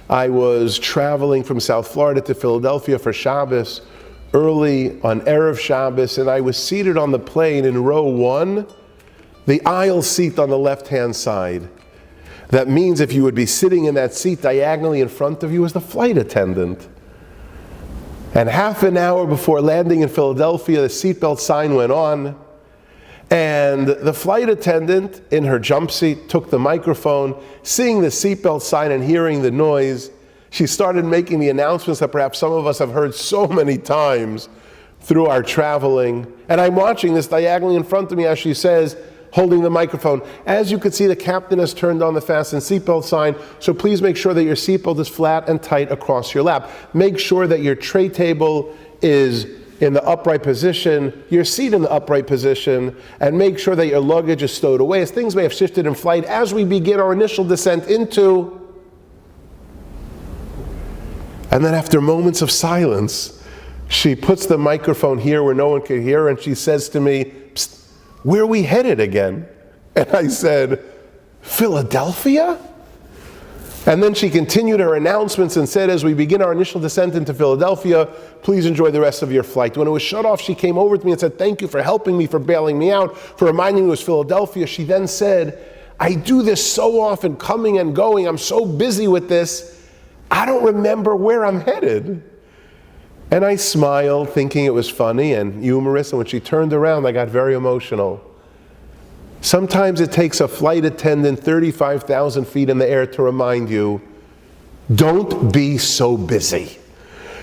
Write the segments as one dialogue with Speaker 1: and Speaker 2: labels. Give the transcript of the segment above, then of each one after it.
Speaker 1: I was traveling from South Florida to Philadelphia for Shabbos, early on Erev Shabbos, and I was seated on the plane in row 1, the aisle seat on the left-hand side. That means if you would be sitting in that seat, diagonally in front of you is the flight attendant. And half an hour before landing in Philadelphia, the seatbelt sign went on, and the flight attendant in her jump seat took the microphone, seeing the seatbelt sign and hearing the noise. She started making the announcements that perhaps some of us have heard so many times through our traveling. And I'm watching this diagonally in front of me as she says, holding the microphone, "As you can see, the captain has turned on the fasten seatbelt sign, so please make sure that your seatbelt is flat and tight across your lap. Make sure that your tray table is in the upright position, your seat in the upright position, and make sure that your luggage is stowed away as things may have shifted in flight as we begin our initial descent into..." And then after moments of silence, she puts the microphone here where no one can hear, and she says to me, "Psst, where are we headed again?" And I said, "Philadelphia?" And then she continued her announcements and said, "As we begin our initial descent into Philadelphia, please enjoy the rest of your flight." When it was shut off, she came over to me and said, "Thank you for helping me, for bailing me out, for reminding me it was Philadelphia." She then said, "I do this so often, coming and going. I'm so busy with this, I don't remember where I'm headed." And I smiled, thinking it was funny and humorous, and when she turned around, I got very emotional. Sometimes it takes a flight attendant 35,000 feet in the air to remind you, don't be so busy.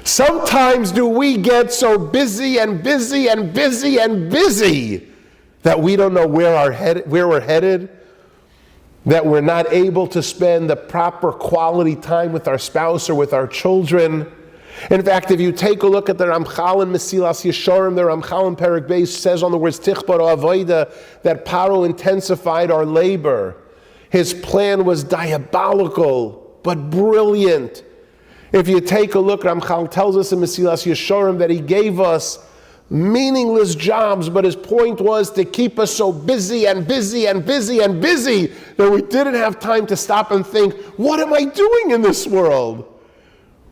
Speaker 1: Sometimes do we get so busy and busy and busy and busy that we don't know where we're headed, that we're not able to spend the proper quality time with our spouse or with our children. In fact, if you take a look at the Ramchal in Mesilas Yesharim, the Ramchal in Perek Beis says on the words Tichbar Avoida that Paro intensified our labor. His plan was diabolical, but brilliant. If you take a look, Ramchal tells us in Mesilas Yesharim that he gave us meaningless jobs, but his point was to keep us so busy and busy and busy and busy that we didn't have time to stop and think, what am I doing in this world?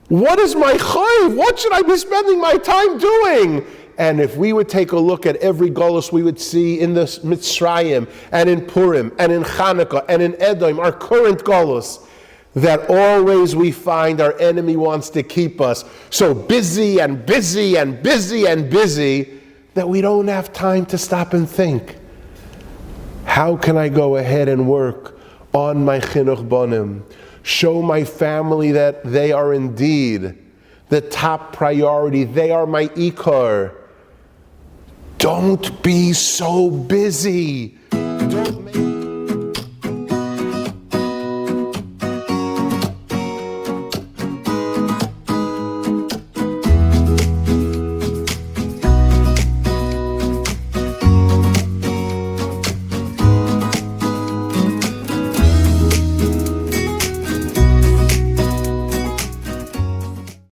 Speaker 1: What is my chayv? What should I be spending my time doing? And if we would take a look at every golus we would see in the Mitzrayim and in Purim and in Chanukah and in Edom, our current golus, that always we find our enemy wants to keep us so busy and busy and busy and busy that we don't have time to stop and think, how can I go ahead and work on my chinuch bonim? Show my family that they are indeed the top priority. They are my ikar. Don't be so busy. Don't make